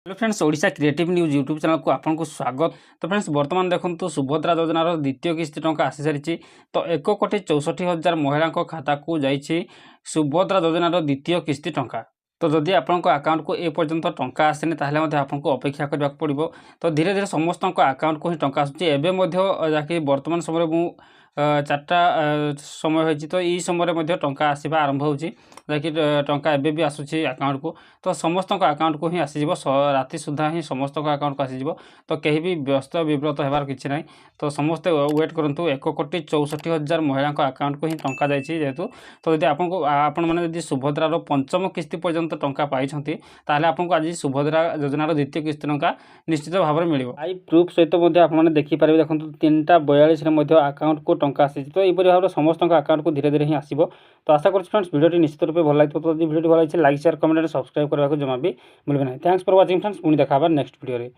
Hello friends, Odisha creative news YouTube channel को आपको स्वागत। तो फ्रेंड्स, बर्तमान देखो सुभद्रा योजनार द्वितीय किस्ती टंका आसी सारी। तो 1,64,00,000 महिला खाता को जाइए सुभद्रा योजनार द्वितीय किस्ती टंका। तो जदि आपंक आकाउंट को ए पर्यंत टंका आसनी ताहले आपको अपेक्षा करने पड़ो। तो धीरे धीरे समस्त आकाउंट को ही टंका आसूँ। जहाँकि बर्तमान समय मु 4टा समय होती, तो यही समय टंका आसवा आरंभ हो जहाँकि टंका एबे भी आसूँ आकाउंट को। तो समस्त आकाउंट को ही आसीज राति सुधा ही समस्त आकाउंट को आसीज। तो कहीं भी व्यस्त विव्रत होबार किसी ना। तो समस्ते वेट करूँ। 1,64,00,000 महिला आकाउंट को ही टंका जाइए जेहेतु। तो यदि आपण मैंने सुभद्रार पंचम किस्ती पर्यंत टंका पाई ताहले आपको आज सुभद्रा योजनार द्वितीय किस्ती टंका निश्चित भाव में मिल। आई प्रूफ सहित आपने देखिपारे। देखो 3:42 आकाउंट को टंका आसी। तो यहपरी भाव में समस्त आकाउंट को धीरे धीरे ही आसो। तो आशा कर फ्रेंड्स वीडियो निश्चित रूप भल लगे। तो वीडियो भल लगे लाइक शेयर कमेंट सब्सक्राइब करने को जमा भी भूलें ना। Thanks for watching friends. पुणी देखा नेक्स्ट वीडियो।